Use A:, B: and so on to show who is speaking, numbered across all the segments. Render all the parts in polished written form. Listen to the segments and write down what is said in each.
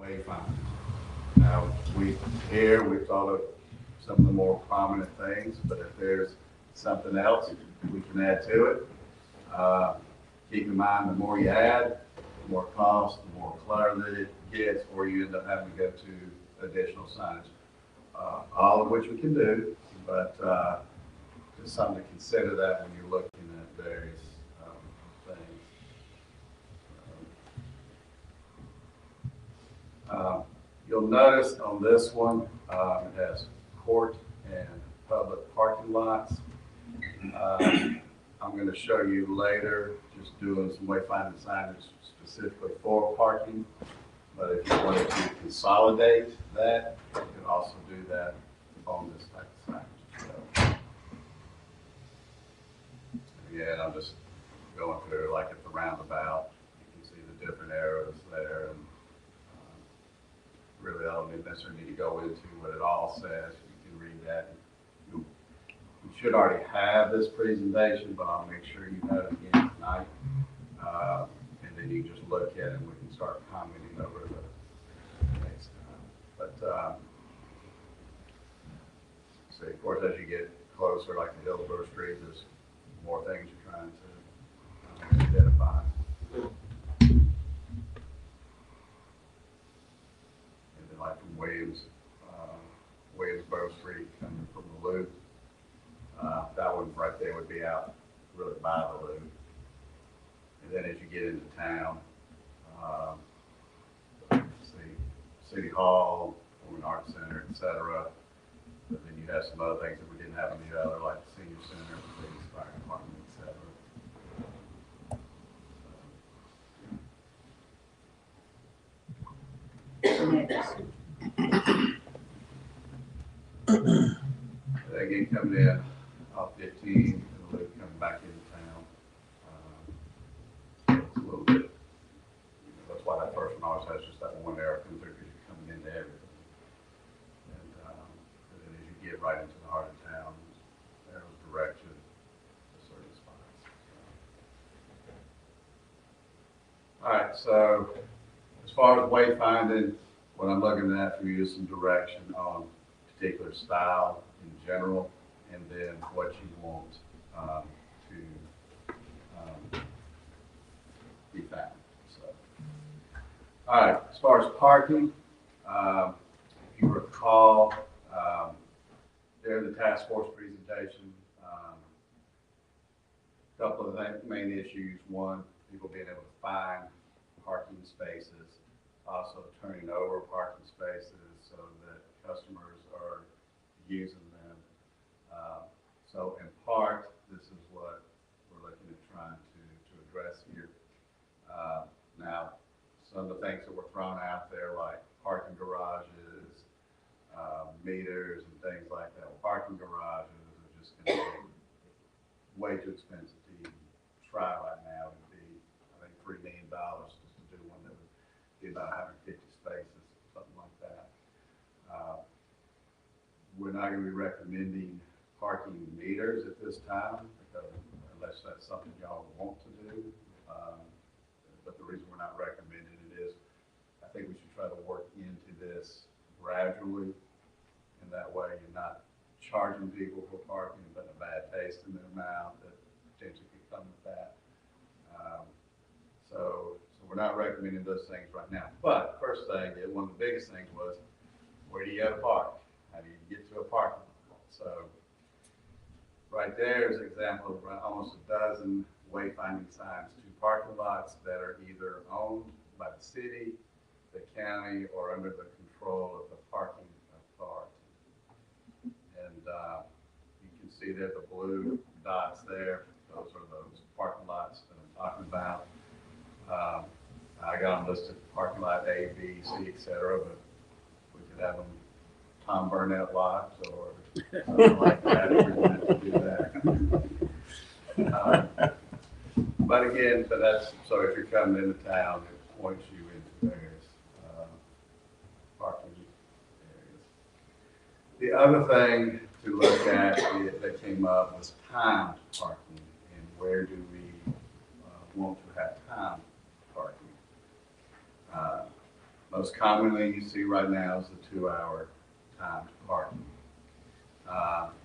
A: wayfinding. Now, we thought of some of the more prominent things, but if there's something else we can add to it, uh, keep in mind, the more you add, the more cost, the more clutter that it gets, or you end up having to go to additional signage. All of which we can do, but just something to consider that when you're looking at various things. You'll notice on this one, it has court and public parking lots. I'm going to show you later, just doing some wayfinding signage specifically for parking. But if you wanted to consolidate that, you can also do that on this type of signage. So, again, I'm just going through like at the roundabout. You can see the different arrows there, and really I don't necessarily need to go into what it all says. You can read that. You should already have this presentation, but I'll make sure you have it again tonight. And then you can just look at it and we can start commenting over the next time. But see, of course, as you get closer, like to Hillsborough Street, there's more things you're trying to identify. And then like from Williamsboro Street coming from the loop, that one right there would be out really by the loop. And then as you get into town, see City Hall, Performing Arts Center, etc. But then you have some other things that we didn't have on the other, like the Senior Center, the police, fire department, etc. Again, coming in off 15 and the loop coming back into town. It's a little bit, that's why that first one always has just that one arrow through because you're coming into everything. And then as you get right into the heart of town, arrows direct you to certain spots. All right, so as far as wayfinding, what I'm looking at for you is some direction on particular style in general, and then what you want to be found. So, all right, as far as parking, if you recall, during the task force presentation, a couple of the main issues. One, people being able to find parking spaces, also turning over parking spaces so that customers are using them. So in part, this is what we're looking at trying to address here. Now, some of the things that were thrown out there, like parking garages, meters, and things like that. Well, parking garages are just going to be way too expensive to even try right now. It would be, I think, $3 million just to do one that would be about 150 spaces, something like that. We're not going to be recommending parking meters at this time, because unless that's something y'all want to do. But the reason we're not recommending it is, I think we should try to work into this gradually, and that way you're not charging people for parking and putting a bad taste in their mouth that potentially could come with that. So we're not recommending those things right now. But first thing, one of the biggest things was, where do you go to park? How do you get to a parking lot? So right there is an example of almost a dozen wayfinding signs to parking lots that are either owned by the city, the county, or under the control of the parking authority. And you can see there the blue dots there. Those are those parking lots that I'm talking about. I got them listed parking lot A, B, C, etc. But we could have them Tom Burnett lots or something like that if we wanted to do that. But again, so if you're coming into town, it points you into various parking areas. The other thing to look at that came up was timed parking, and where do we want to have timed parking? Most commonly you see right now is the 2-hour timed parking.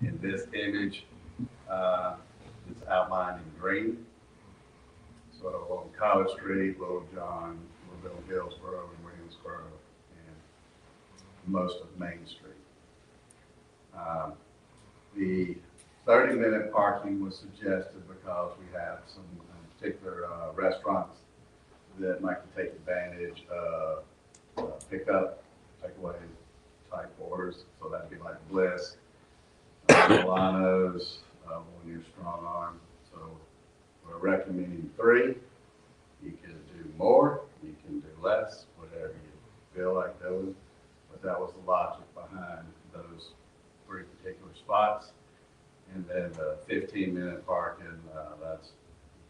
A: In this image, it's outlined in green. So on College Street, Little John, Little Hillsborough, and Williamsboro, and most of Main Street. The 30-minute parking was suggested because we have some particular restaurants that might take advantage of pickup, takeaway type orders. So that'd be like Bliss, Milano's, one near Strong Arm. So we're recommending 3. You can do more, you can do less, whatever you feel like doing. But that was the logic behind those 3 particular spots. And then the 15-minute parking, that's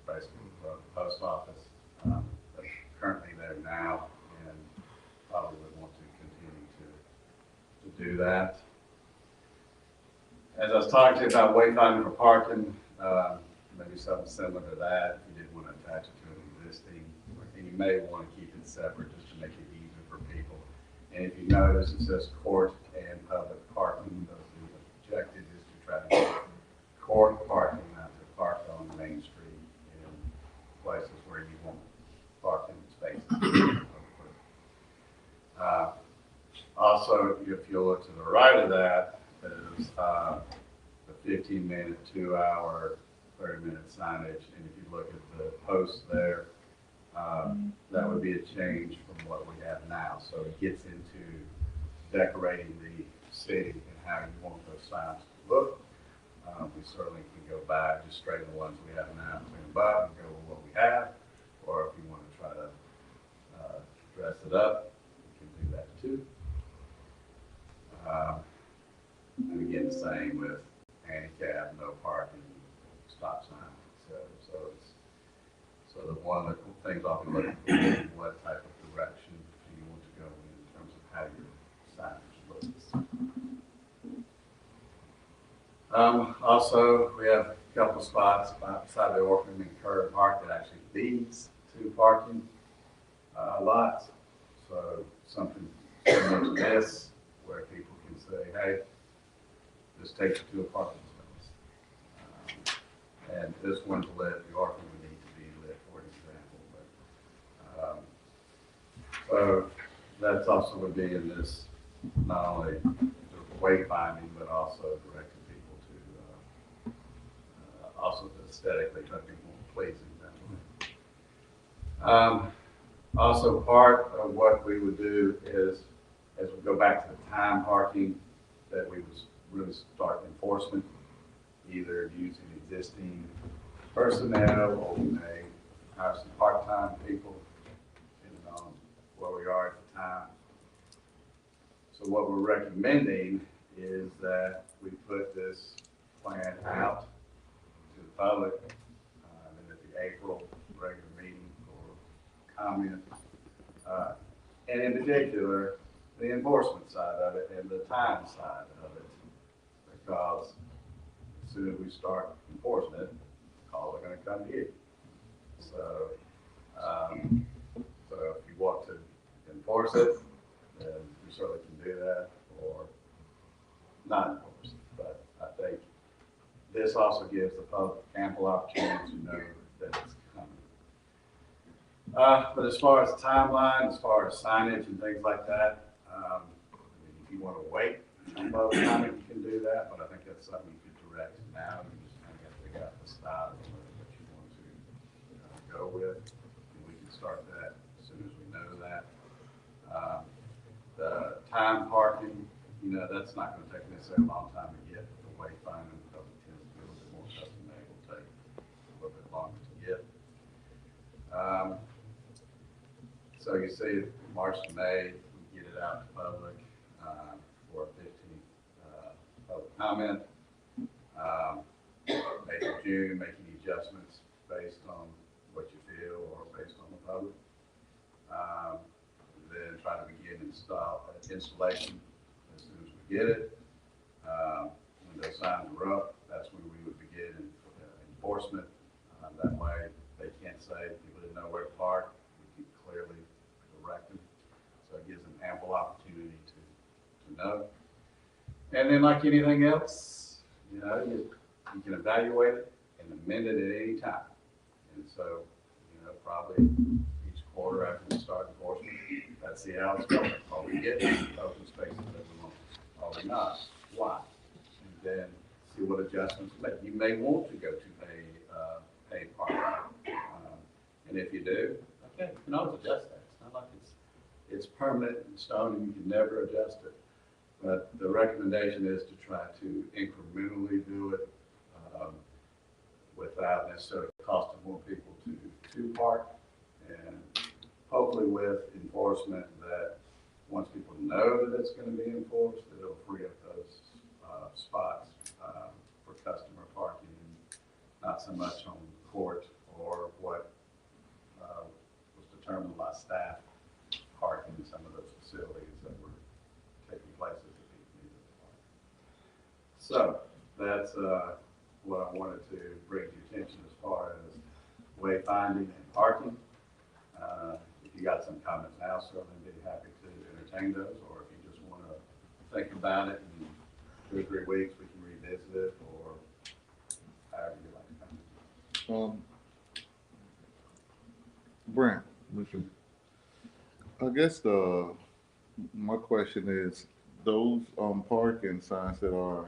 A: basically the post office. That's currently there now, and probably would want to continue to do that. As I was talking to you about wayfinding for parking, maybe something similar to that. If you did want to attach it to an existing, and you may want to keep it separate just to make it easier for people. And if you notice, it says court and public parking. The objective is to try to get court parking, not to park on Main Street in places where you want parking spaces. Also, if you look to the right of that, is the 15-minute, 2-hour, 30-minute signage. And if you look at the posts there, that would be a change from what we have now. So it gets into decorating the city and how you want those signs to look. We certainly can go back, just straighten the ones we have now, clean them up, and go with what we have. Or if you want to try to dress it up, you can do that too. And again, the same with handicap, no parking, stop sign. So the one of the things I'll be looking for is what type of direction do you want to go in terms of how your signage looks. Also, we have a couple of spots beside the Orphan and Curve Park that actually leads to parking lots. So something similar to this, where people can say, hey, this takes you to a parking space. And this one's lit, the Orphan would need to be lit, for example. But, so that's also would be in this, not only the wayfinding, but also directing people to, also aesthetically try to be more pleasing that way. Also part of what we would do is, as we go back to the time parking, that we would really start enforcement, either using existing personnel or we may hire some part-time people, depending on where we are at the time. So what we're recommending is that we put this plan out to the public, and at the April regular meeting for comment, and in particular, the enforcement side of it and the time side of it, because as soon as we start enforcing it, calls are going to come to you. So, so if you want to enforce it, then you certainly can do that, or not enforce it. But I think this also gives the public ample opportunity to know that it's coming. But as far as timeline, as far as signage and things like that, if you want to wait until the time, you can do that. But I think that's something you could direct now. You just kind of got to figure out the style of what you want to go with, and we can start that as soon as we know that. The time parking, that's not going to take necessarily a long time to get. But the wayfinding, because it tends to be a little bit more custom made, will take a little bit longer to get. So you see, March to May, we get it out to public for a 15th public comment. May to June, make any adjustments based on what you feel or based on the public. Then try to begin installation as soon as we get it. When those signs are up, that's when we would begin enforcement. That way, they can't say people didn't know where to park. We can clearly direct them. So it gives them ample opportunity to know. And then like anything else, you know, you can evaluate it and amend it at any time. And so, you know, probably each quarter after we start enforcement, let's see how it's going. Are we getting open spaces that we want? Are we not? Why? And then see what adjustments to make. You may want to go to a parking. And if you do, okay, you can always adjust that. It's not like it's permanent in stone and you can never adjust it. But the recommendation is to try to incrementally do it without necessarily costing more people to park. And hopefully with enforcement that once people know that it's going to be enforced, that it'll free up those spots for customer parking, not so much on court or what was determined by staff parking in some of those facilities that were taking places that people needed to park. So that's what I wanted to bring to your attention as far as wayfinding and parking. If you got some comments now, certainly be happy to entertain those, or if you just want to think about it in 2 or 3 weeks, we can revisit it, or however you like to come.
B: Brent, listen. I guess my question is those parking signs that are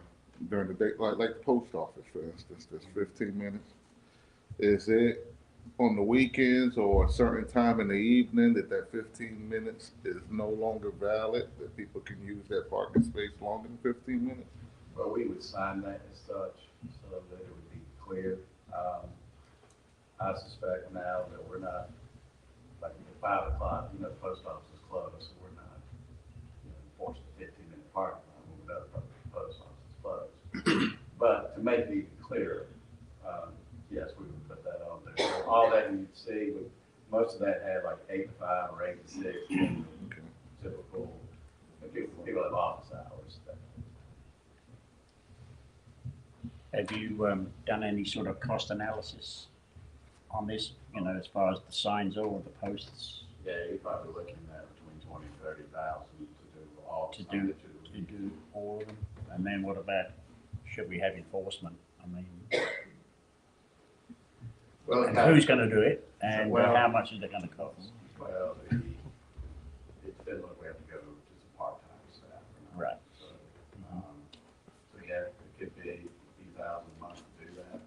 B: during the day, like the post office, for instance, that's 15 minutes. Is it on the weekends or a certain time in the evening that 15 minutes is no longer valid, that people can use that parking space longer than 15 minutes?
A: Well, we would sign that as such so that it would be clear. I suspect now that we're not, like at 5 o'clock, you know, the post office is closed, so we're not, you know, enforcing a 15-minute parking line when the post office is closed. But to make it even clearer, yes, we would put that on there. So all that you'd see, most of that had like 8 to 5 or 8 to 6,
B: Okay.
A: typical, people have office hours.
C: Have you done any sort of cost analysis on this, you know, as far as the signs or the posts
A: Yeah, you're probably looking at between 20 and 30,000 to do all.
C: to do all of them? And then what about, should we have enforcement? I mean,
A: Well,
C: and who's going to do it, and
A: Well-
C: how much is it going to cost?
A: Well, it depends on if we have to go to some part-time staff. or not.
C: Right.
A: So yeah, it could be a few thousand a month to do that.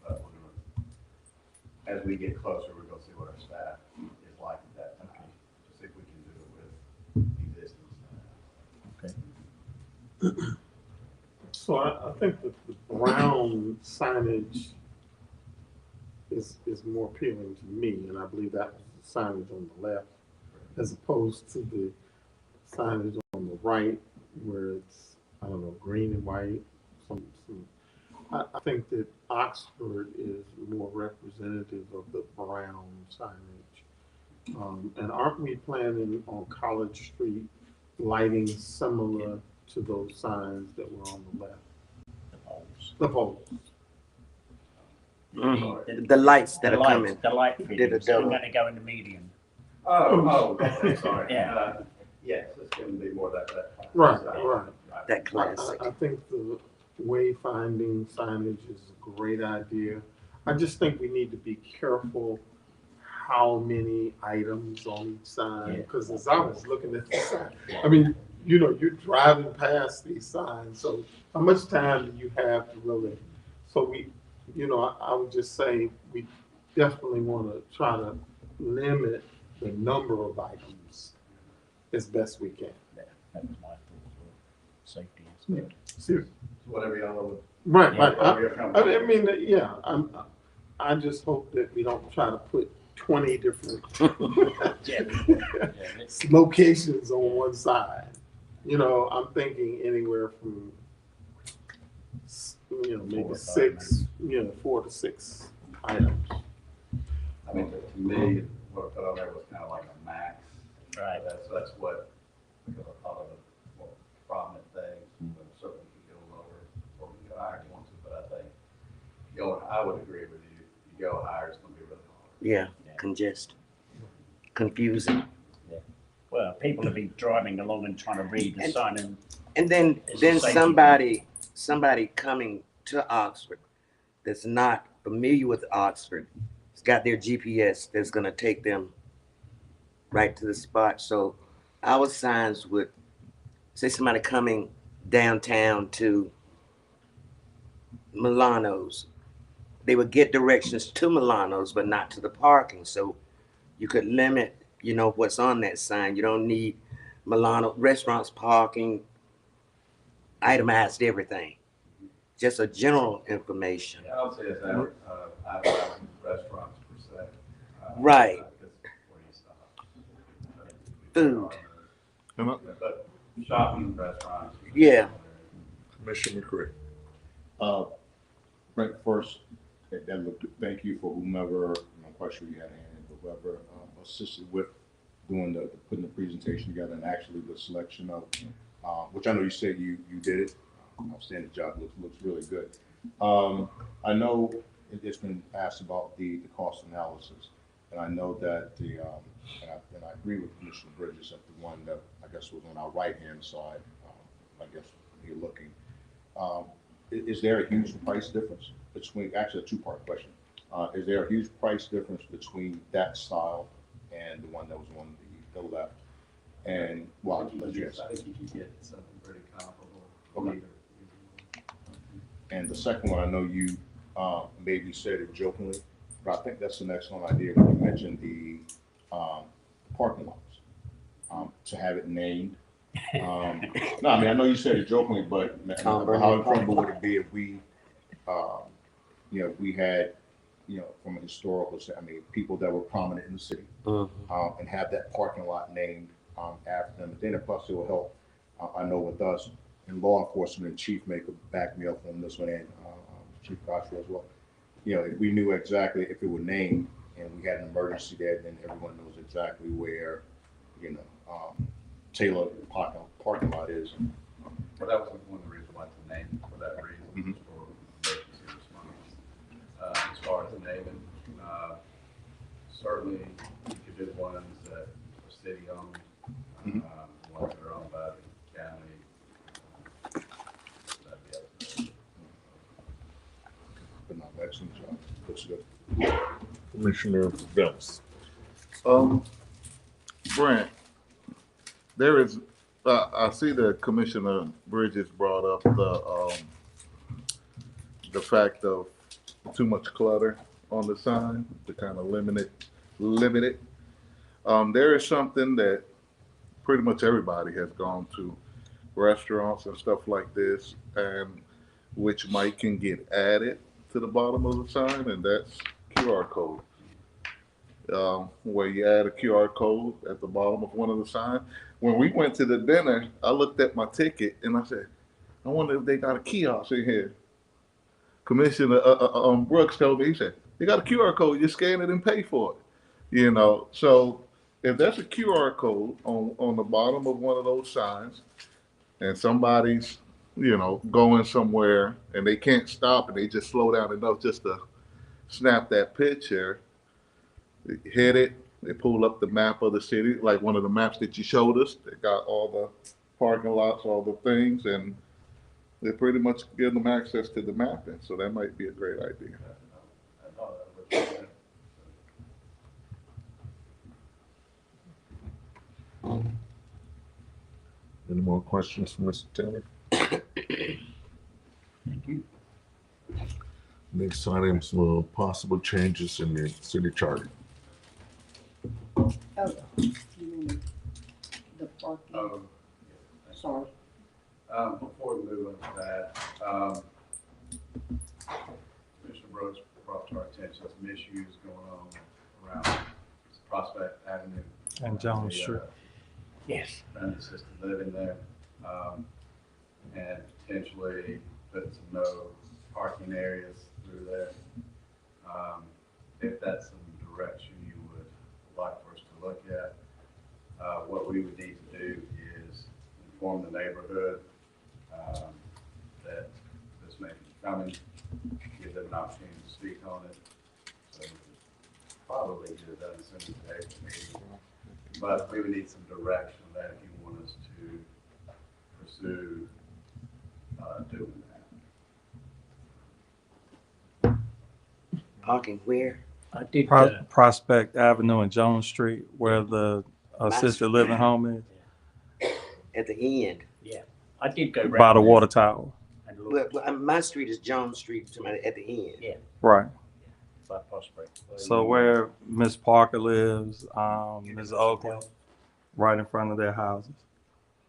A: But we're gonna, as we get closer, we're gonna see what our staff is like at that time, to see if we can do it with existing staff.
C: Okay.
D: So I think that the brown signage is more appealing to me, and I believe that was the signage on the left, as opposed to the signage on the right, where it's, I don't know, green and white. I think that Oxford is more representative of the brown signage. And aren't we planning on College Street lighting similar to those signs that were on the left?
C: The poles.
D: The poles.
E: The lights that
C: The
E: are coming.
C: The light
E: Did a
C: fittings, we're
E: double.
C: going to go in the median.
A: Okay, sorry.
C: Yeah.
A: Yes, it's gonna be more that.
D: Right,
A: side.
D: right.
E: That classic.
D: I think the wayfinding signage is a great idea. I just think we need to be careful how many items on each sign,
C: Yeah.
D: because as I was looking at the sign, I mean, you know, you're driving past these signs, so how much time do you have to really, so we, you know, I would just say we definitely want to try to limit the number of items as best we can.
C: That was my thought as well. Safety aspect.
D: Seriously.
A: Whatever y'all would.
D: Right,
C: Yeah.
D: right.
A: whatever you're comfortable
D: I mean,
A: with.
D: yeah, I just hope that we don't try to put 20 different
C: Yeah.
D: locations on one side. You know, I'm thinking anywhere from, you know, maybe
C: 4 or 5,
D: 6, you know, 4 to 6 items.
A: I mean, to me, what I put on there was kind of like a max.
C: Right.
A: That's what, because I thought of the more prominent things, but certainly you go lower or you go higher if you want to, but I think I would agree with you. You go higher, it's gonna be really hard.
E: Yeah, congest, confusing.
C: Well, people will be driving along and trying to read the
E: And-
C: sign and
E: And then,
C: It's a safety
E: somebody coming to Oxford that's not familiar with Oxford, has got their GPS that's gonna take them right to the spot. So our signs would say somebody coming downtown to Milano's, they would get directions to Milano's, but not to the parking. So you could limit, what's on that sign. You don't need Milano restaurants, parking, itemized everything. Just a general information.
A: I don't say it's advertising restaurants per se.
E: Right.
A: Because where you stop.
E: Food.
B: And I-
A: But shopping, restaurants.
E: Yeah.
F: Commissioner McCray.
G: Right, first, thank you for whomever, I'm quite sure you had a hand, but whoever assisted with putting the presentation together and actually the selection of, which I know you said you did it. Outstanding job, looks really good. I know it's been asked about the cost analysis, and I know that and I agree with Commissioner Bridges that the one that I guess was on our right-hand side, I guess you're looking. Is there a huge price difference between, actually a two-part question. Is there a huge price difference between that style and the one that was on the left? And, well,
A: I think you can get something pretty comparable.
G: Okay.
A: Either.
G: And the second one, I know you maybe said it jokingly, but I think that's an excellent idea when you mentioned the parking lots, to have it named. No, I mean, I know you said it jokingly, but how incredible would it be if we, if we had, from a historical, people that were prominent in the city, and have that parking lot named after them. Then plus it will help, I know with us, and law enforcement, and Chief may could back me up on this one, and Chief Coster as well. If we knew exactly if it were named and we had an emergency there, then everyone knows exactly where, Taylor parking lot is.
A: Well, that was one of the reasons why it's named for that reason, for emergency response. As far as naming, certainly you could do ones that are city owned, ones that are owned by the county. That'd be up to them.
G: But not excellent job. Looks good.
F: Commissioner Bellis.
B: Brent, there is, I see that Commissioner Bridges brought up the fact of too much clutter on the sign to kind of limit it. There is something that pretty much everybody has gone to, restaurants and stuff like this, and which can get added to the bottom of the sign, and that's QR code. Where you add a QR code at the bottom of one of the signs. When we went to the dinner, I looked at my ticket and I said, I wonder if they got a kiosk in here. Commissioner Brooks told me, he said, they got a QR code, you scan it and pay for it. So if there's a QR code on the bottom of one of those signs and somebody's, going somewhere and they can't stop and they just slow down enough just to snap that picture, hit it, they pull up the map of the city, like one of the maps that you showed us. They got all the parking lots, all the things, and they pretty much give them access to the mapping. So that might be a great idea.
A: I thought that was.
F: Any more questions for Mr. Taylor?
C: thank you.
F: Next items will possible changes in the city charter.
H: Oh, you wanted the parking,
A: Oh,
H: sorry.
A: before we move on to that, Commissioner Brooks brought to our attention some issues going on around Prospect Avenue.
I: And Jones
A: The,
I: Street.
C: Yes.
A: Friendly assisted living there, and potentially putting some no parking areas through there. If that's some direction you would like for us to look at, what we would need to do is inform the neighborhood that this may be coming, give them an opportunity to speak on it. So we could probably get it done as soon as today's meeting. But we would need some direction on that if you want us to pursue, doing that.
E: Parking where?
C: I did,
I: Prospect Avenue and Jones Street, where the assisted living home is,
E: At the end.
C: I did go round
I: by the
C: there
I: water tower.
C: and look
E: Well, my street is Jones Street, at the end.
C: Yeah.
I: Right.
C: by Prospect.
I: So where Miss Parker lives, Ms. Oakley, right in front of their houses.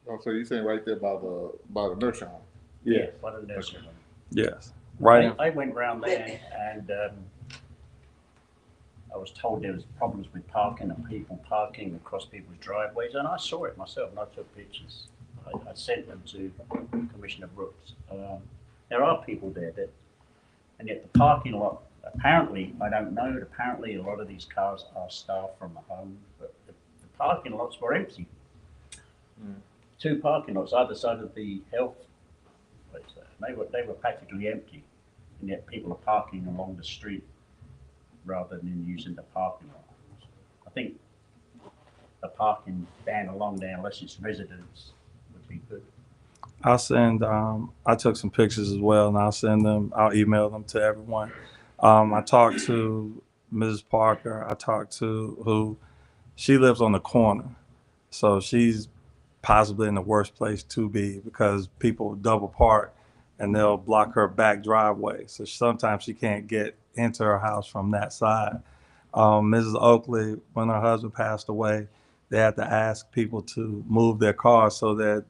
B: Oh, so you saying right there by the nursing home?
C: Yeah, by the nursing home.
I: Yes. Right.
C: I went round there and I was told there was problems with parking and people parking across people's driveways, and I saw it myself and I took pictures. I sent them to Commissioner Brooks. There are people there and yet the parking lot, apparently, I don't know, but apparently a lot of these cars are staffed from the home, but the parking lots were empty. 2 parking lots either side of the health place there. They were practically empty, and yet people are parking along the street rather than using the parking lot. I think a parking ban along there, unless it's residents, would be good.
I: I'll send, I took some pictures as well, and I'll email them to everyone. I talked to Mrs. Parker. I talked to she lives on the corner. So she's possibly in the worst place to be because people double park and they'll block her back driveway. So sometimes she can't get into her house from that side. Mrs. Oakley, when her husband passed away, they had to ask people to move their cars so that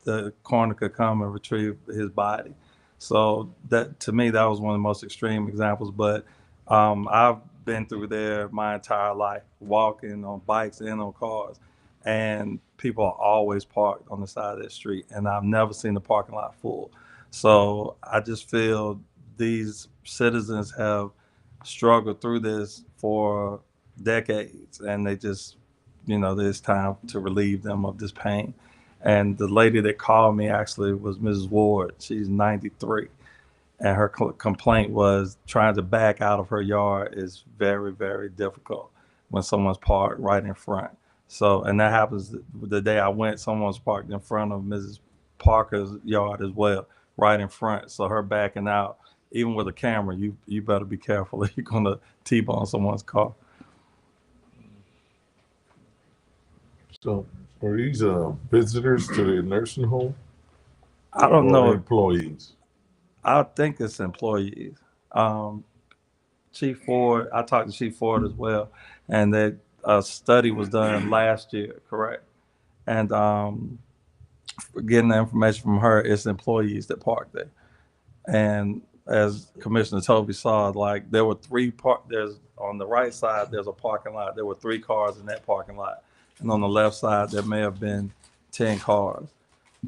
I: the coroner could come and retrieve his body. So that, to me, that was one of the most extreme examples. But I've been through there my entire life, walking on bikes and on cars, and people are always parked on the side of the street, and I've never seen the parking lot full. So I just feel these citizens have struggled through this for decades, and they just, it's time to relieve them of this pain. And the lady that called me actually was Mrs. Ward. She's 93. And her complaint was trying to back out of her yard is very, very difficult when someone's parked right in front. So, and that happens the day I went, someone's parked in front of Mrs. Parker's yard as well, right in front. So her backing out, even with a camera, you better be careful if you're gonna T-bone someone's car.
F: So are these visitors to the nursing home?
I: I don't
F: or
I: know.
F: Employees.
I: I think it's employees. Chief Ford, I talked to Chief Ford as well, and that a study was done last year, correct? And getting the information from her, it's employees that park there. And as Commissioner Toby saw, like there were there's on the right side, there's a parking lot. There were 3 cars in that parking lot. And on the left side, there may have been 10 cars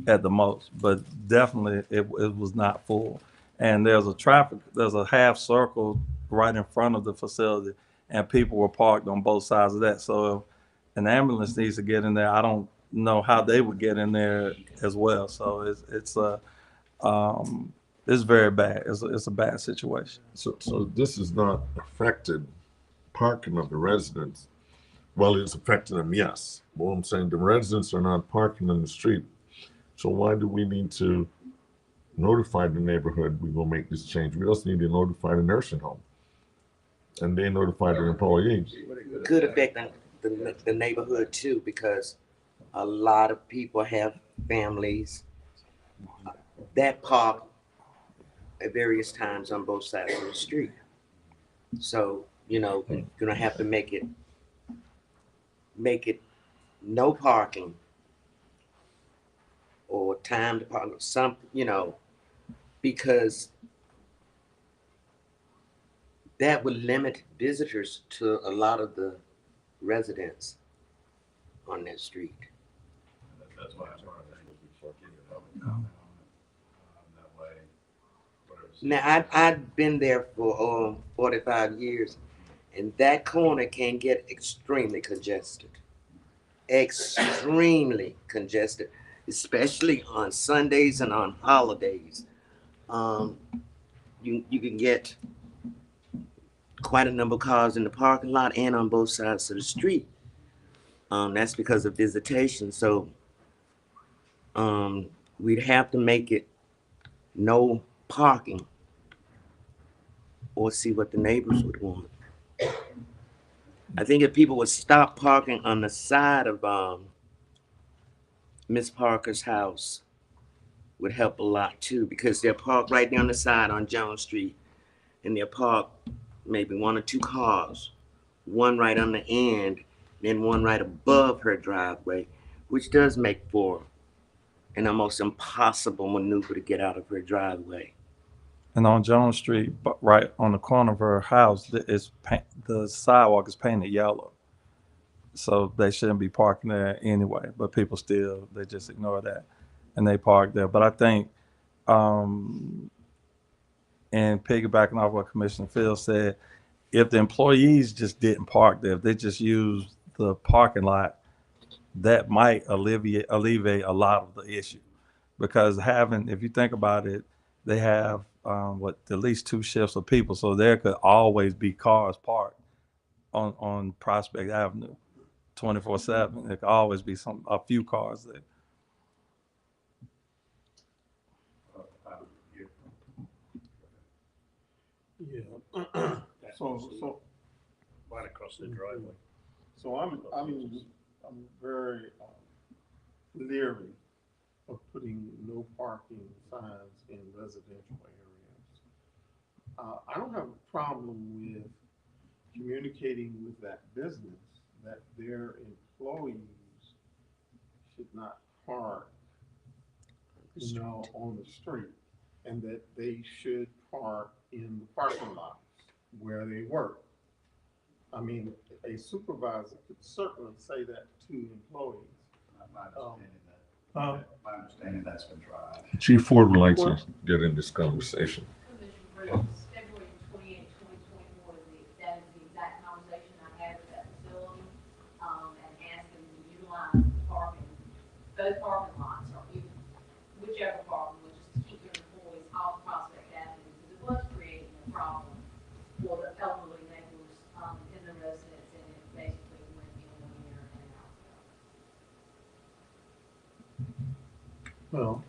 I: at the most, but definitely it was not full. And there's a half circle right in front of the facility, and people were parked on both sides of that. So if an ambulance needs to get in there, I don't know how they would get in there as well. So it's very bad. It's a bad situation.
F: So this has not affected parking of the residents. Well, it's affecting them, yes. But what I'm saying, the residents are not parking in the street. So why do we need to notify the neighborhood we're gonna make this change? We also need to notify the nursing home. And they notify the employees.
E: Could affect the neighborhood too, because a lot of people have families that park at various times on both sides of the street. So, you're gonna have to make it no parking or time to park, because that would limit visitors to a lot of the residents on that street.
A: That's why it's one of the things we get a public comment on it. That way, whatever's.
E: Now, I've been there for 45 years, and that corner can get extremely congested. Extremely congested, especially on Sundays and on holidays. You can get quite a number of cars in the parking lot and on both sides of the street. That's because of visitation. So we'd have to make it no parking or see what the neighbors would want. I think if people would stop parking on the side of Miss Parker's house would help a lot too, because they're parked right down the side on Jones Street, and they're parked maybe 1 or 2 cars, one right on the end, then one right above her driveway, which does make for an almost impossible maneuver to get out of her driveway.
I: And on Jones Street, but right on the corner of her house, the sidewalk is painted yellow. So they shouldn't be parking there anyway, but people still, they just ignore that and they park there. But I think, and piggybacking off what Commissioner Fields said, if the employees just didn't park there, if they just used the parking lot, that might alleviate a lot of the issue. Because if you think about it, they have at least 2 shifts of people, so there could always be cars parked on Prospect Avenue, 24/7. There could always be a few cars there.
D: Yeah. So
C: Right across the driveway.
D: So I'm very leery of putting no parking signs in residential areas. I don't have a problem with communicating with that business that their employees should not park, on the street, and that they should park in the parking lots where they work. I mean, a supervisor could certainly say that to employees.
A: My understanding that's been tried.
F: Chief Ford would like to get in this conversation.
J: February 28, 2024, that is the exact conversation I had with that facility, and asked them to utilize the parking, both parking lots, or whichever parking, which is to keep their employees off Prospect Avenue, because it was creating a problem for the elderly neighbors, in the residence, and it basically went in one ear and out the other.
D: Well,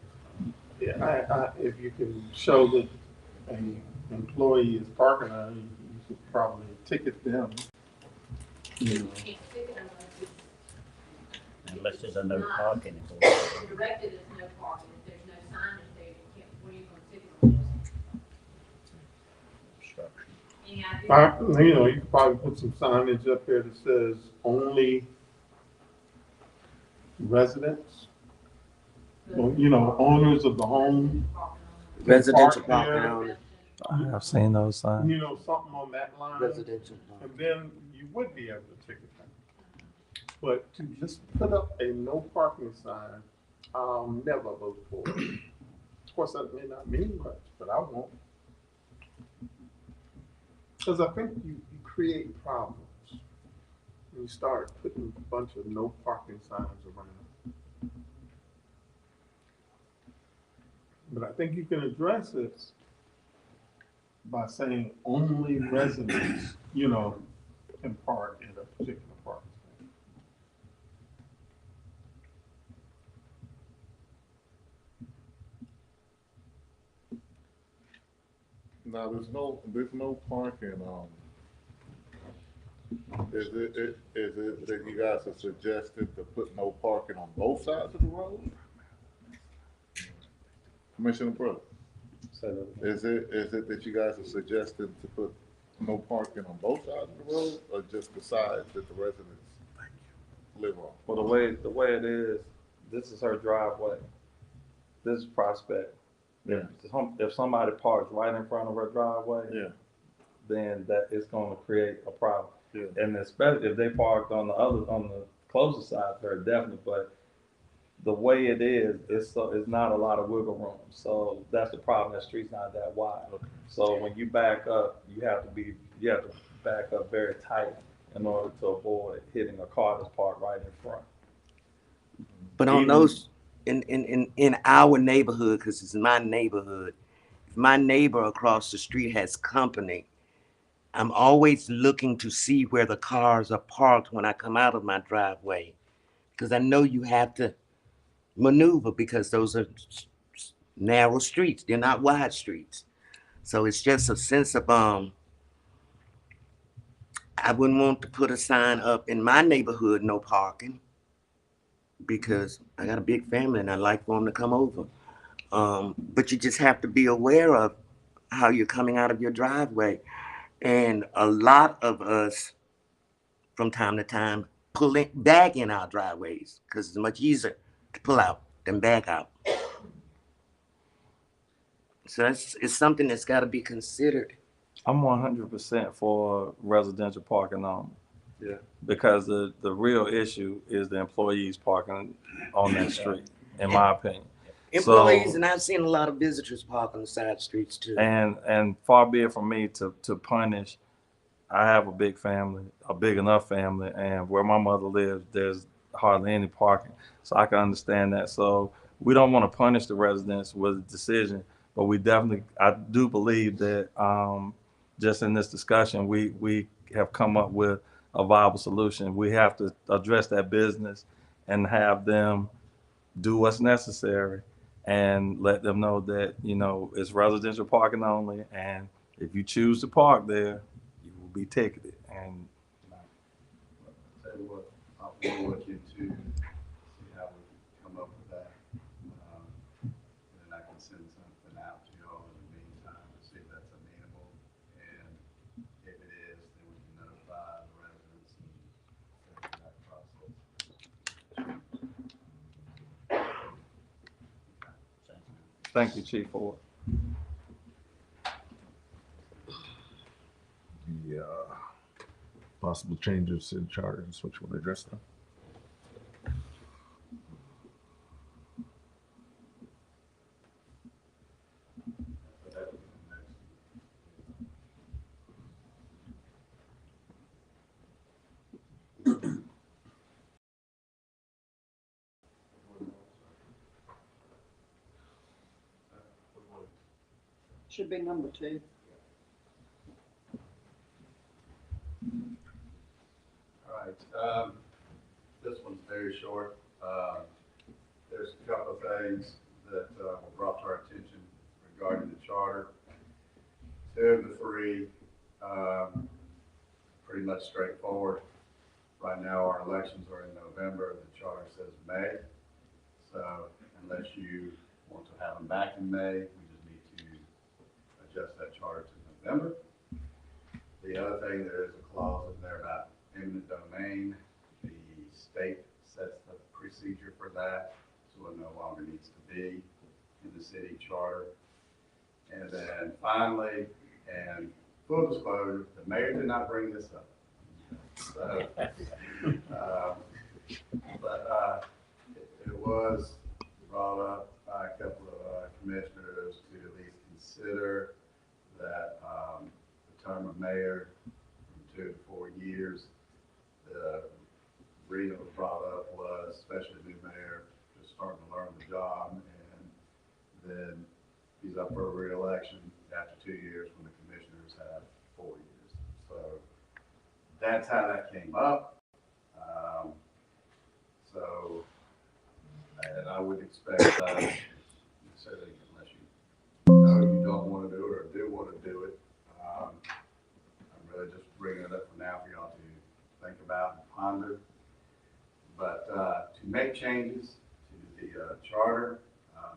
D: yeah, if you can show that an employee is parking on it, you should probably ticket them. You know.
J: You can't ticket them
C: Unless there's a no parking.
J: it's directed as no parking. If there's no signage there, you can't, what are you gonna ticket them?
C: Obstruction.
J: Any idea?
D: You could probably put some signage up there that says only residents, owners of the home.
E: Residential
D: Park there.
E: parking on it.
I: I've seen those signs.
D: Something on that line.
E: Residential.
D: And then you would be able to ticket them. But to just put up a no parking sign, I'll never vote for it. Of course, that may not mean much, but I won't. Because I think you create problems when you start putting a bunch of no parking signs around. But I think you can address it by saying only residents, can park in a particular parking space.
B: Now, there's no parking, is it that you guys have suggested to put no parking on both sides of the road? Commissioner Brooks, is it that you guys have suggested to put no parking on both sides of the road, or just the sides that the residents live on?
I: Well, the way it is, this is her driveway. This is Prospect.
B: Yeah.
I: If somebody parks right in front of her driveway,
B: Yeah.
I: then that is going to create a problem.
B: Yeah.
I: And especially if they parked on the closer side to her, definitely. But the way it is, it's not a lot of wiggle room. So that's the problem. That street's not that wide.
B: Okay.
I: So when you back up, you have to back up very tight in order to avoid hitting a car that's parked right in front.
E: But on those, in our neighborhood, because it's my neighborhood, if my neighbor across the street has company, I'm always looking to see where the cars are parked when I come out of my driveway. Because I know you have to maneuver because those are narrow streets. They're not wide streets. So it's just a sense of, I wouldn't want to put a sign up in my neighborhood, no parking, because I got a big family and I like for them to come over. But you just have to be aware of how you're coming out of your driveway. And a lot of us, from time to time, back in our driveways because it's much easier to pull out than back out. So it's something that's got to be considered.
I: I'm 100% for residential parking only.
A: Yeah.
I: Because the real issue is the employees parking on that street, in my opinion.
E: Employees,
I: So,
E: and I've seen a lot of visitors park on the side streets too.
I: and far be it from me to punish. I have a big family, a big enough family, and where my mother lives, there's hardly any parking. So I can understand that. So we don't want to punish the residents with a decision, but I do believe that just in this discussion, we have come up with a viable solution. We have to address that business and have them do what's necessary and let them know that, it's residential parking only. And if you choose to park there, you will be ticketed. And
A: Tell you what, I'll look into, see how we can come up with that. And then I can send something out to y'all in the meantime to see if that's amenable. And if it is, then we can notify the residents and go through that process.
I: thank you, Chief Ford.
F: The possible changes in charters, which will address them.
A: But that would be the next.
H: Should be number 2.
A: All right, this one's very short. There's a couple of things that were brought to our attention regarding the charter. 2 of the 3, pretty much straightforward. Right now, our elections are in November, the charter says May. So unless you want to have them back in May, we just need to adjust that charter to November. The other thing, there is a clause in there about eminent domain. The state sets the procedure for that, so it no longer needs to be in the city charter. And then finally, and full disclosure, the mayor did not bring this up. So, but it was brought up by a couple of commissioners to at least consider that the term of mayor from 2 to 4 years. The reason it was brought up was, especially the new mayor, just starting to learn the job, and then he's up for a re-election after 2 years when the commissioners have 4 years. So that's how that came up. And I would expect necessarily, unless you know you don't want to do it or do want to do it, I'm really just bringing it up for now for y'all to think about and ponder. But to make changes to the charter,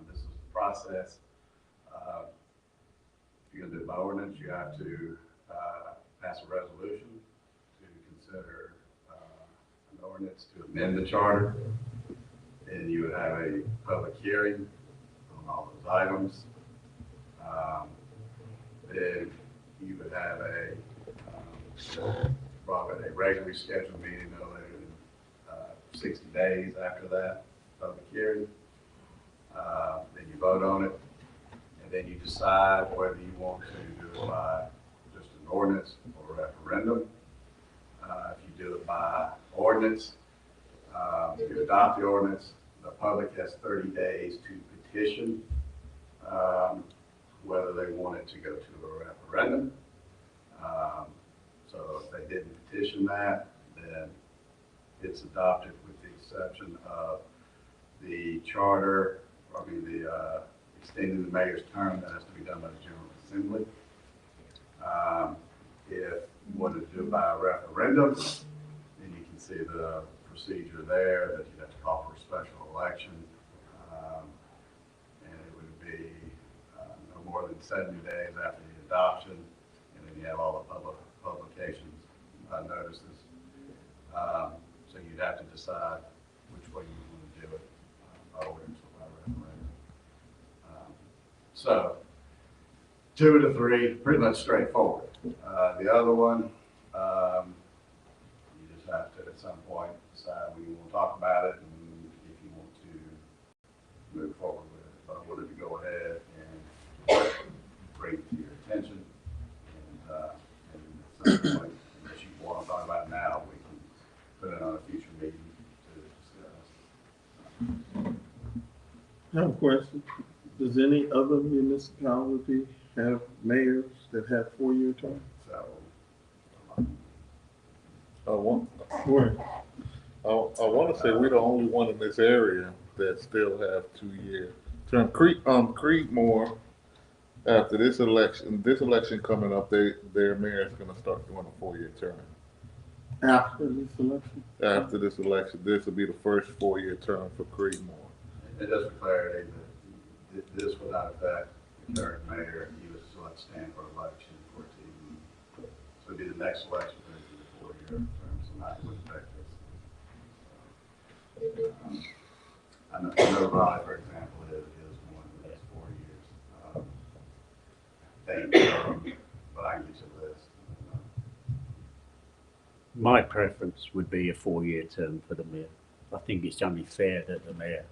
A: this is the process. If you're going to do it by ordinance, you have to pass a resolution to consider an ordinance to amend the charter. And you would have a public hearing on all those items. Then you would have probably a regularly scheduled meeting no later than 60 days after that public hearing. Then you vote on it, and then you decide whether you want to do it by just an ordinance or referendum. If you do it by ordinance, you adopt the ordinance. The public has 30 days to petition whether they want it to go to a referendum. So if they didn't petition that, then it's adopted with the exception of the charter, extending the mayor's term, that has to be done by the General Assembly. If you wanted to do it by a referendum, then you can see the procedure there, that you'd have to call for a special election. And it would be no more than 70 days after the adoption, and then you have all the publications, notices. So you'd have to decide which way you want to do it, by ordinance or by referendum. So 2 to 3, pretty much straightforward. The other one, you just have to at some point decide when you want to talk about it and if you want to move forward with it. But I wanted to go ahead and bring it to your attention. And at some point, unless you want to talk about it now, we can put it on a future meeting to discuss.
D: I have a question. Does any other municipality have mayors that have 4-year terms?
A: So,
B: I want
D: Where?
B: I want to say we're the only one in this area that still have 2-year term. Creedmoor, after this election coming up, their mayor is going to start doing a 4-year term.
D: After this election?
B: After this election, this will be the first 4-year term for Creedmoor.
A: and just for clarity, that this would not affect the current mayor. He was still have to stand for election for it to, so it'd be the next election for the 4-year term, so not would affect this. I know Raleigh, for example, is one of the next 4 years. But I can get you a list.
C: My preference would be a 4-year term for the mayor. I think it's only fair that the mayor,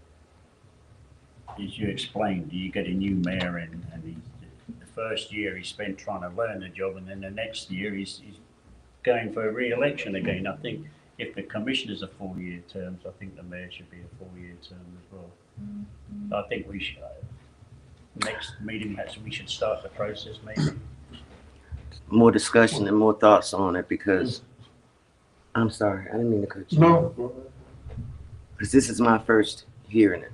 C: as you explained, you get a new mayor in, and the first year he spent trying to learn the job, and then the next year he's going for a re-election again. I think if the commissioners are 4-year terms, I think the mayor should be a 4-year term as well. I think we should, next meeting, we should start the process maybe.
E: More discussion and more thoughts on it, because I'm sorry, I didn't mean to cut you.
D: No.
E: Because this is my first hearing it.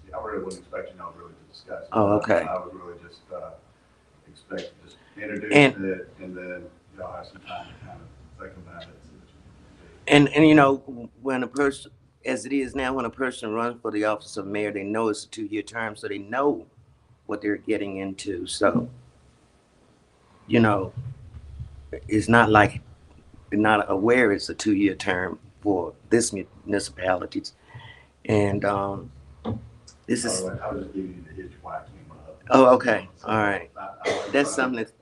A: Yeah, I really wouldn't expect you all really to discuss it.
E: Oh, okay.
A: I would really just expect to just introduce
E: And-
A: it, and then y'all have some time to kind of think about it. See what you want to do.
E: And you know, when a person, as it is now, when a person runs for the office of mayor, they know it's a 2-year term, so they know what they're getting into. So, you know, it's not like they're not aware it's a 2-year term for this municipalities. And this is,
A: I was just giving you the hitch why I came up.
E: oh, okay, all right.
A: I
E: That's something that's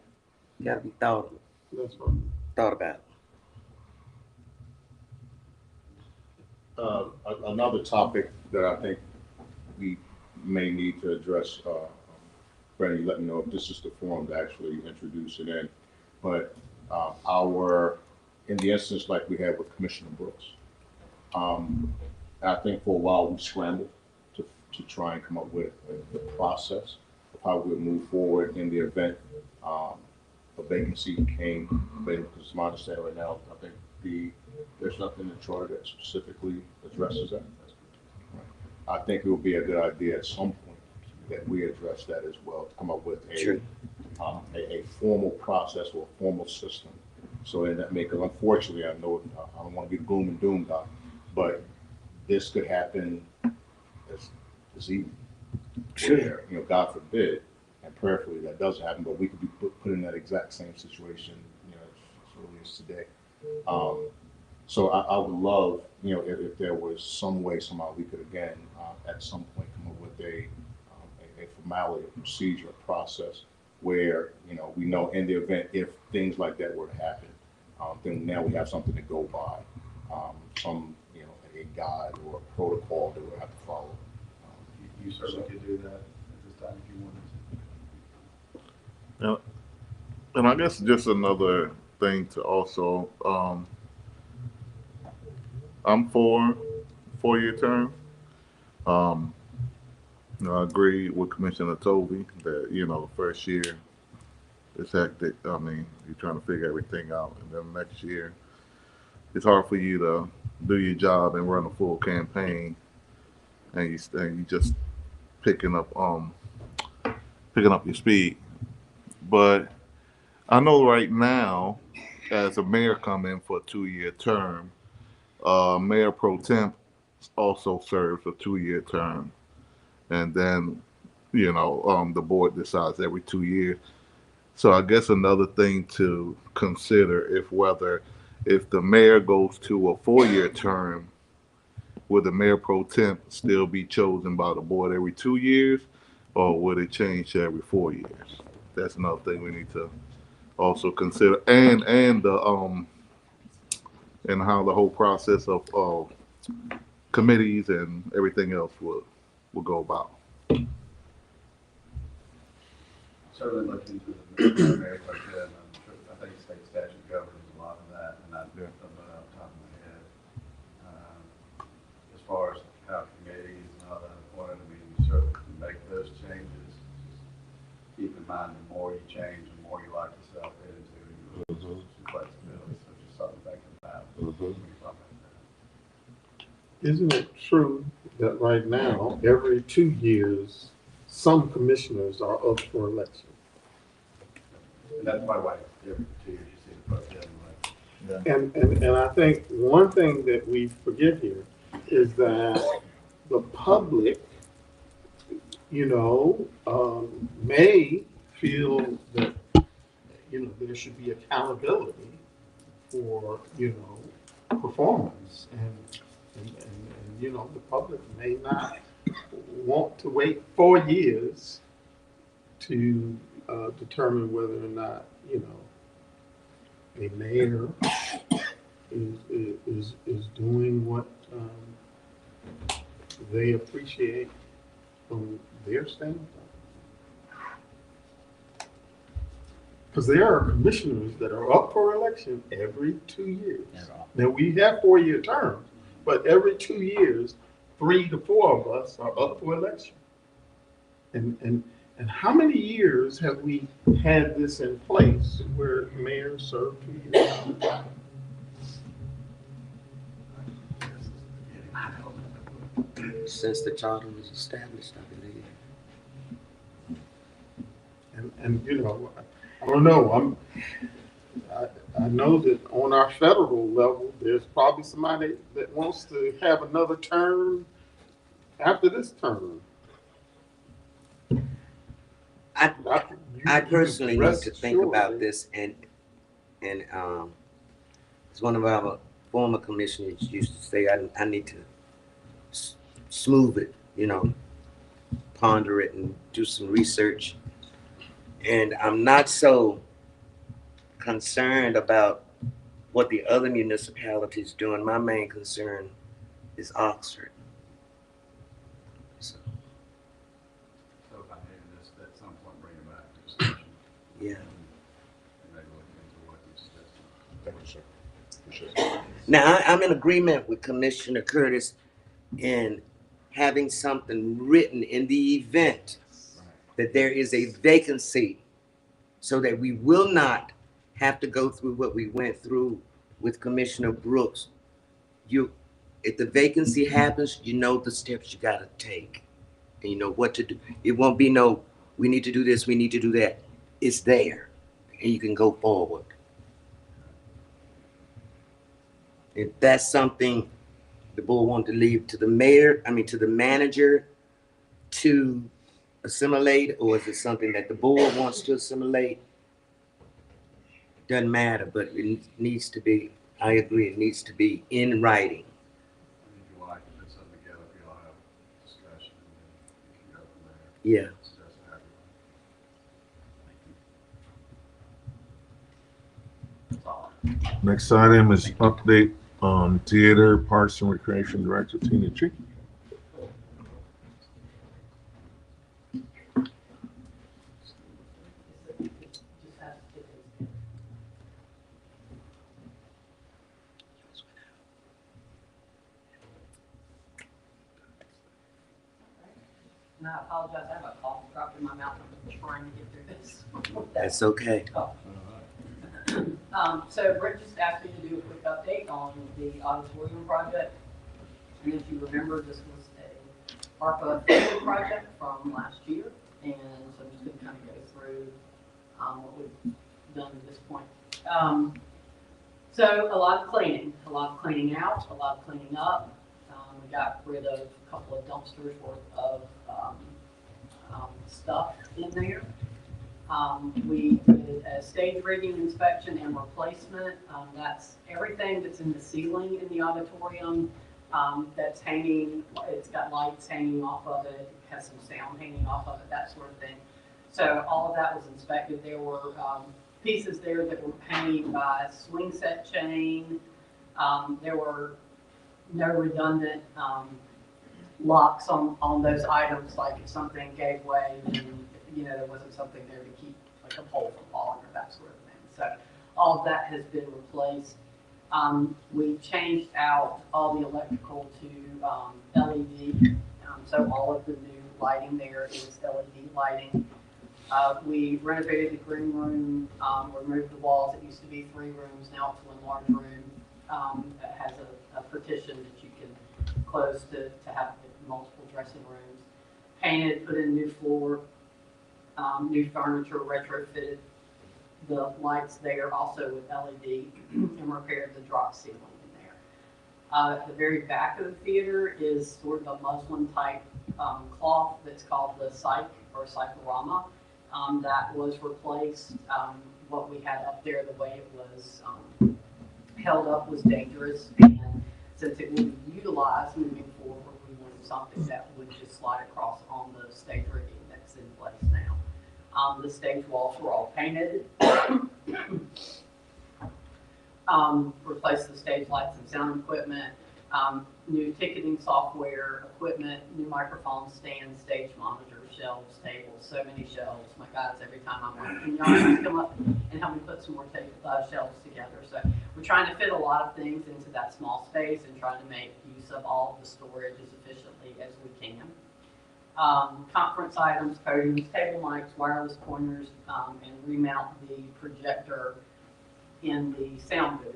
E: gotta be thought
D: That's fine.
E: about.
G: Another topic that I think we may need to address, Brandon, you let me know if this is the forum to actually introduce it in. But in the instance like we had with Commissioner Brooks, I think for a while we scrambled to try and come up with the process of how we would move forward in the event a vacancy came available. Because my understanding right now, I think there's nothing in the charter that specifically addresses that. I think it would be a good idea at some point that we address that as well, to come up with a formal process or a formal system. So in that because unfortunately, I know I don't want to be gloom and doom guy, but this could happen this evening. Where, you know, God forbid, and prayerfully that doesn't happen, but we could be put in that exact same situation, you know, as early as today. So I would love, you know, if there was some way, somehow we could again, at some point come up with a formality, a procedure, a process where, you know, we know in the event if things like that were to happen, then now we have something to go by, some, you know, a guide or a protocol that we'll have to follow.
A: You certainly could do that at this time if you wanted to.
B: And I guess just another thing to also, I'm for 4-year term. I agree with Commissioner Tovey that, you know, the first year it's hectic. I mean, you're trying to figure everything out, and then next year, it's hard for you to do your job and run a full campaign, and you just picking up your speed. But I know right now, as a mayor come in for a 2 year term, Mayor Pro Temp also serves a 2 year term, and then the board decides every 2 years. So I guess another thing to consider if the mayor goes to a 4 year term, would the mayor pro temp still be chosen by the board every 2 years, or would it change to every 4 years? That's another thing we need to also consider, and how the whole process of committees and everything else will go about.
A: Certainly look into the mayor pro tem. I'm sure, I think state statute governs a lot of that, and I don't know off the top of my head. As far as how committees and all that appointed, I mean, you certainly can make those changes. Just keep in mind, the more you change, the more you like to sell it into, you lose some flexibility. So just something to think about when you talk about that.
D: Isn't it true that right now, every 2 years, some commissioners are up for election?
A: And that's my way. Every 2 years, you see the pro tem election.
D: And I think one thing that we forget here is that the public, may feel that, there should be accountability for, performance. And the public may not want to wait 4 years to determine whether or not, a mayor is doing what they appreciate from their standpoint. Because there are commissioners that are up for election every 2 years. Now, we have 4 year terms, but every 2 years, 3 to 4 of us are up for election. And how many years have we had this in place where mayors serve 2 years?
E: Since the charter was established, I believe.
D: And I don't know. I know that on our federal level, there's probably somebody that wants to have another term after this term.
E: I personally need to think about this, and as one of our former commissioners used to say, I need to smooth it, ponder it and do some research. And I'm not so concerned about what the other municipalities doing. My main concern is Oxford.
A: So if I hear this, at some point, bring it back to discussion.
E: Yeah.
A: And maybe look into what you suggested.
G: Thank you, sir. Appreciate it.
E: Now, I'm in agreement with Commissioner Curtis in having something written in the event that there is a vacancy, so that we will not have to go through what we went through with Commissioner Brooks. If the vacancy happens, you know the steps you gotta take, and you know what to do. It won't be no, we need to do this, we need to do that. It's there, and you can go forward. If that's something the board want to leave to the to the manager to assimilate, or is it something that the board wants to assimilate? Doesn't matter, but it needs to be, I agree, it needs to be in writing.
A: And if you want, I can put something together for y'all to have a discussion, and then you can go from there.
E: Yeah.
A: Suggest it happen. That's all.
F: Next item is update on Theater Parks and Recreation Director Tina Chi.
H: and I apologize, I have a cough dropped in my mouth, I'm trying to get through this.
E: That's okay.
H: So Brett just asked me to do a quick update on the auditorium project. And if you remember, this was a ARPA funded project from last year. And so I'm just gonna kind of go through, what we've done at this point. So a lot of cleaning out, a lot of cleaning up. We got rid of a couple of dumpsters worth of, stuff in there. We did a stage rigging inspection and replacement. That's everything that's in the ceiling in the auditorium, that's hanging, it's got lights hanging off of it, has some sound hanging off of it, that sort of thing. So all of that was inspected. There were pieces there that were hanging by swing set chain. There were no redundant locks on those items, like if something gave way, then, you know, there wasn't something there to keep like a pole from falling or that sort of thing. So all of that has been replaced. We changed out all the electrical to LED. So all of the new lighting there is LED lighting. We renovated the green room, removed the walls. It used to be 3 rooms, now it's 1 large room that has a partition that you can close to have multiple dressing rooms. Painted, put in new floor, new furniture, retrofitted the lights there also with LED and repaired the drop ceiling in there. At the very back of the theater is sort of a muslin type cloth that's called the Psych or Cyclorama. That was replaced. What we had up there, the way it was held up was dangerous, and since it would be utilized moving forward, we wanted something that would just slide across on the stage rigging that's in place now. The stage walls were all painted. Replaced the stage lights and sound equipment, new ticketing software, equipment, new microphone stands, stage monitors, shelves, tables, so many shelves. My guys, every time I'm like, can y'all just come up and help me put some more shelves together? So we're trying to fit a lot of things into that small space and trying to make use of all of the storage as efficiently as we can. Conference items, podiums, table mics, wireless pointers, and remount the projector in the sound booth.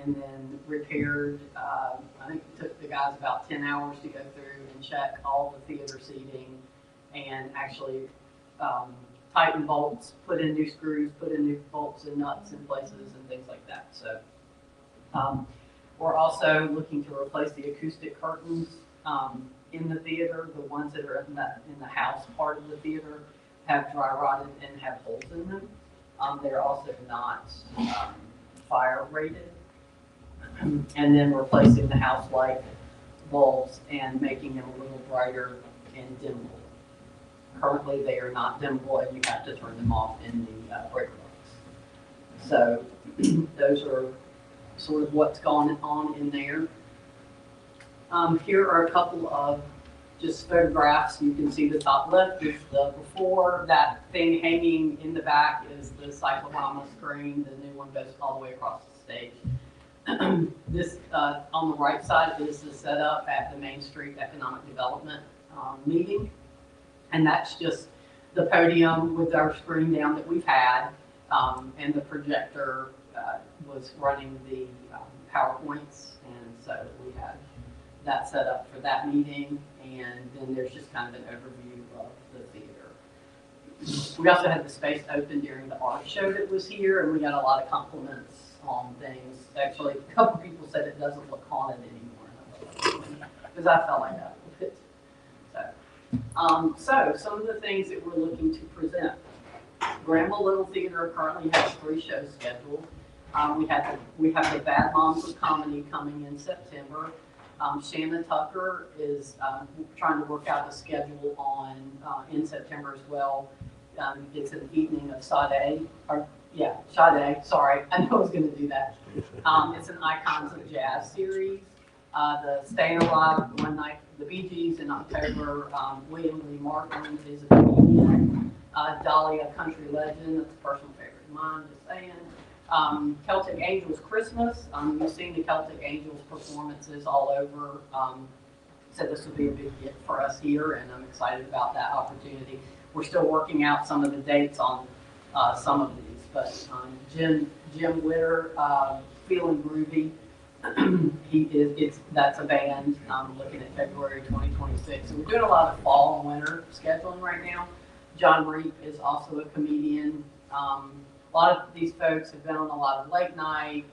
H: And then repaired, I think it took the guys about 10 hours to go through and check all the theater seating and actually tighten bolts, put in new screws, put in new bolts and nuts in places and things like that. So we're also looking to replace the acoustic curtains in the theater. The ones that are in the house part of the theater have dry rotted and have holes in them. They're also not fire rated. And then replacing the house light bulbs and making them a little brighter and dimmable. Currently, they are not dimmable, and you have to turn them off in the breaker box. So those are sort of what's gone on in there. Here are a couple of just photographs. You can see the top left is the before. That thing hanging in the back is the cyclorama screen. The new one goes all the way across the stage. This on the right side is the setup at the Main Street Economic Development meeting. And that's just the podium with our screen down that we've had. And the projector was running the PowerPoints. And so we had that set up for that meeting. And then there's just kind of an overview of the theater. We also had the space open during the art show that was here, and we got a lot of compliments on things. Actually, a couple people said it doesn't look haunted anymore, because I felt like that a bit. So some of the things that we're looking to present. Granville Little Theater currently has 3 shows scheduled. We have the Bad Moms of Comedy coming in September. Shannon Tucker is trying to work out a schedule on in September as well. It's an evening of Sade, Sade, sorry, I knew I was going to do that. It's an Icons of Jazz series. The Staying Alive One Night, the Bee Gees in October. William Lee Martin is a comedian. Dolly, a country legend, that's a personal favorite of mine, just saying. Celtic Angels Christmas. You've seen the Celtic Angels performances all over said this would be a big get for us here, and I'm excited about that opportunity. We're still working out some of the dates on some of these, but Jim Witter, Feeling Groovy, that's a band. Looking at February 2026. So we're doing a lot of fall and winter scheduling right now. John Reap is also a comedian. A lot of these folks have been on a lot of late night.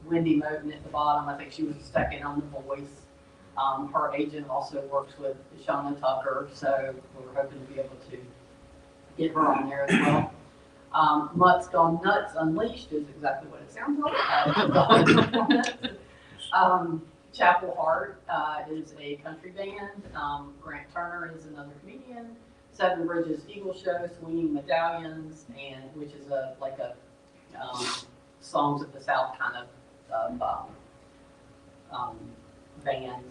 H: Wendy Moten at the bottom, I think she was second on The Voice. Her agent also works with Shauna Tucker, so we're hoping to be able to get her on there as well. Mutt's Gone Nuts Unleashed is exactly what it sounds like. Chapel Heart is a country band. Grant Turner is another comedian. Seven Bridges Eagle Show, Swinging Medallions, and which is a Songs of the South kind of band,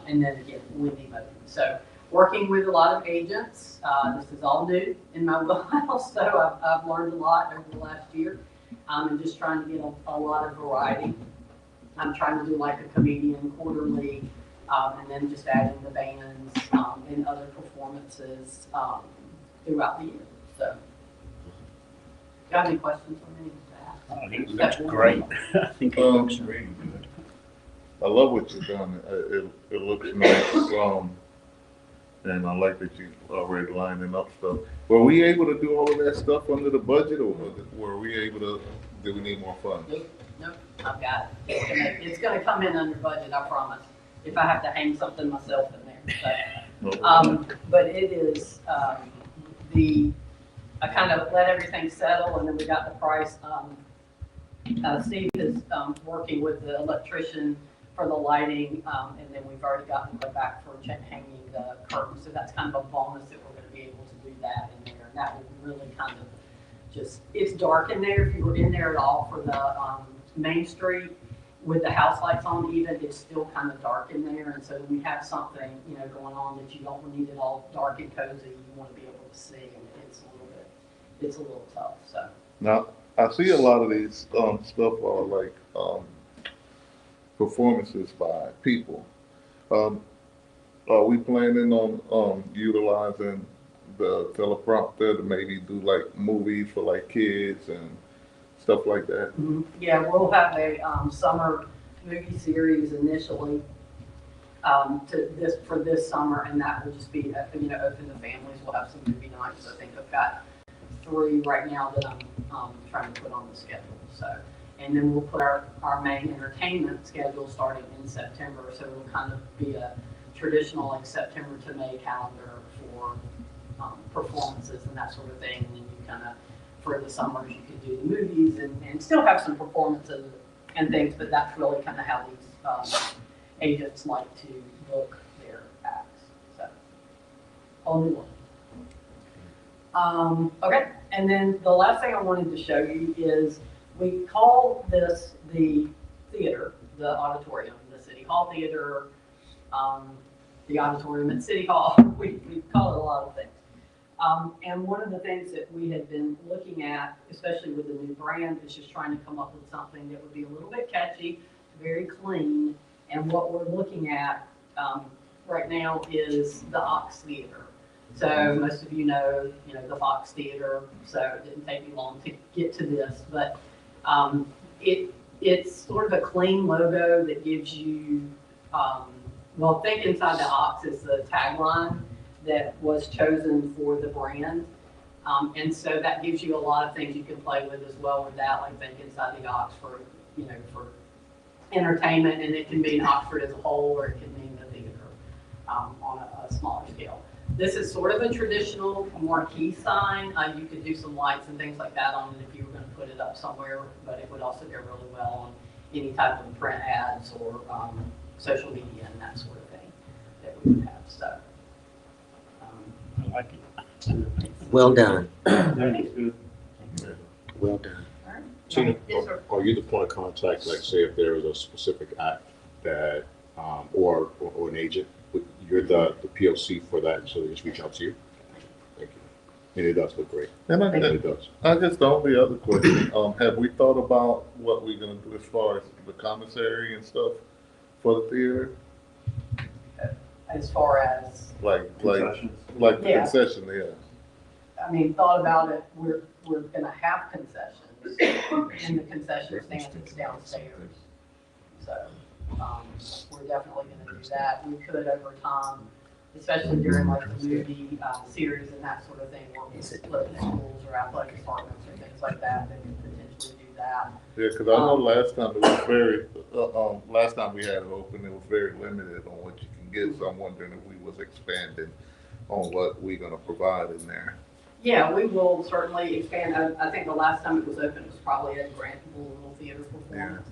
H: and then again Wendy Moten. So working with a lot of agents. This is all new in my wheelhouse, so I've learned a lot over the last year. And just trying to get a lot of variety. I'm trying to do like a comedian quarterly, and then just adding the bands and other performances throughout the year. So, you have any questions for me?
C: I think it looks great. I think it looks really good.
B: I love what you've done. It looks nice. And I like that you already lining up stuff. Were we able to do all of that stuff under the budget, or were we able to? Do we need more funds?
H: Nope, I've got it. It's gonna come in under budget, I promise. If I have to hang something myself in there, but it is I kind of let everything settle, and then we got the price. Steve is working with the electrician for the lighting, and then we've already gotten the back for hanging the curtains. So that's kind of a bonus that we're going to be able to do that in there. And that will really kind of just, it's dark in there. If you were in there at all for the Main Street with the house lights on, even it's still kind of dark in there. And so we have something, going on that you don't need it all dark and cozy. You want to be able to see, and it's a little tough. So
B: now I see a lot of these stuff are like performances by people. Are we planning on utilizing the teleprompter to maybe do like movies for like kids and stuff like that?
H: Mm-hmm. Yeah, we'll have a summer movie series initially for this summer, and that will just be open to families. We'll have some movie nights. I think I've got 3 right now that I'm trying to put on the schedule. So. And then we'll put our main entertainment schedule starting in September. So it'll kind of be a traditional like September to May calendar for performances and that sort of thing. And then you kind of, for the summers, you could do the movies and still have some performances and things, but that's really kind of how these agents like to book their acts. So, all new one. Okay, and then the last thing I wanted to show you is we call this the theater, the auditorium, the City Hall Theater, the auditorium at City Hall. We call it a lot of things. And one of the things that we had been looking at, especially with the new brand, is just trying to come up with something that would be a little bit catchy, very clean. And what we're looking at right now is the Ox Theater. So most of you know the Fox Theater, so it didn't take me long to get to this, but it's sort of a clean logo that gives you, think inside the Ox is the tagline that was chosen for the brand. And so that gives you a lot of things you can play with as well with that, like think inside the Ox for entertainment, and it can mean Oxford as a whole, or it can mean the theater on a smaller scale. This is sort of a traditional marquee sign. You could do some lights and things like that on it if you were going to put it up somewhere, but it would also go really well on any type of print ads or social media and that sort of thing that we would have. So,
C: I like it.
E: Well done.
C: Good.
E: Well done.
H: all right.
K: Tina,
H: Yes, sir.
K: are you the point of contact, like say if there is a specific act that, or an agent, you're the POC for that, so they just reach out to you? Thank you. And it does look great.
B: And
K: It does.
B: I guess the only other question, have we thought about what we're gonna do as far as the commissary and stuff for the theater?
H: as far as,
B: like the
H: Yeah.
B: concession, yeah.
H: I mean, thought about it, we're gonna have concessions in the concession stand that's downstairs. So, we're definitely gonna do that. We could over time, especially during like the movie, series and that sort of thing, where we split schools or athletic departments or things like that, they could potentially do that.
B: Yeah, because I know last time it was very, last time we had it open, it was very limited on what you can get. So I'm wondering if we was expanding on what we're gonna provide in there.
H: Yeah, we will certainly expand. I think the last time it was open was probably at Grant Little Theater Performance.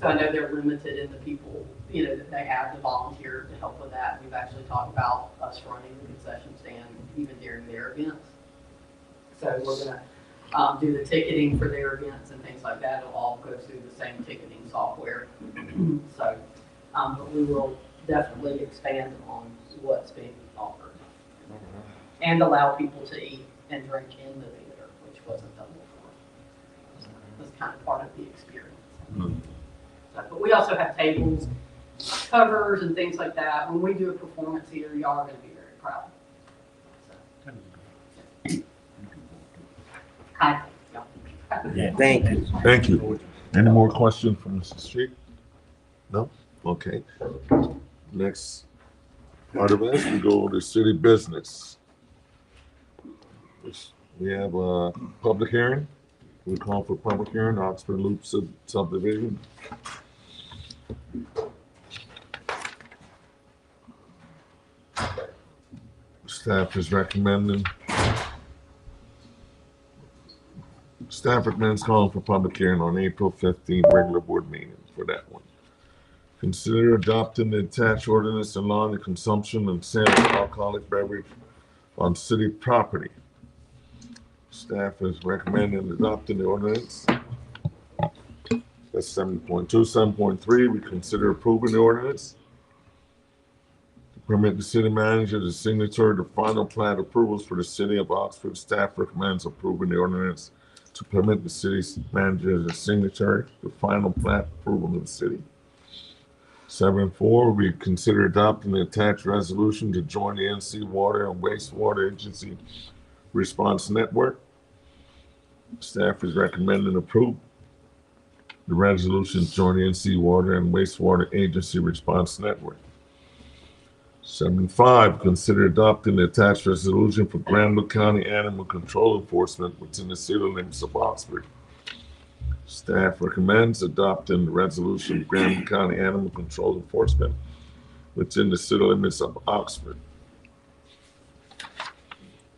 H: So I know they're limited in the people, that they have to volunteer to help with that. We've actually talked about us running the concession stand even during their events. So we're gonna do the ticketing for their events and things like that. It'll all go through the same ticketing software. So, but we will definitely expand on what's being offered. And allow people to eat and drink in the theater, which wasn't done before. So that's kind of part of the experience. So, but we also have tables, covers, and things like that. When we do a performance here, y'all are going to be very proud. So, I think y'all will be proud.
C: Yeah.
E: Thank you.
F: Thank you. Any more questions from Mrs. Street? No? Okay. Next part of this, we go to city business. We have a public hearing. We call for public hearing, Oxford Loop subdivision. Staff recommends calling for public hearing on April 15th, regular board meeting for that one. Consider adopting the attached ordinance allowing the consumption and sale of alcoholic beverage on city property. Staff is recommending adopting the ordinance. That's 7.2. 7.3, we consider approving the ordinance. To permit the city manager to signatory to final plat approvals for the city of Oxford. Staff recommends approving the ordinance to permit the city's manager to signatory to final plat approval of the city. 7.4, we consider adopting the attached resolution to join the NC Water and Wastewater Agency Response Network. Staff is recommending approve the resolution to join the NC Water and Wastewater Agency Response Network. 7.5, consider adopting the attached resolution for Granville County Animal Control Enforcement within the city limits of Oxford. Staff recommends adopting the resolution of Granville County Animal Control Enforcement within the city limits of Oxford.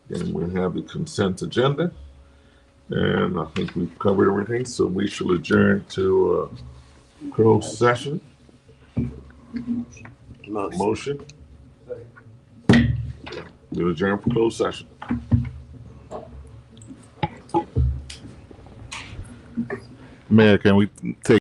F: And we have the consent agenda. And I think we've covered everything, so we shall adjourn to closed session. Motion. We'll adjourn for closed session.
B: Mayor, can we take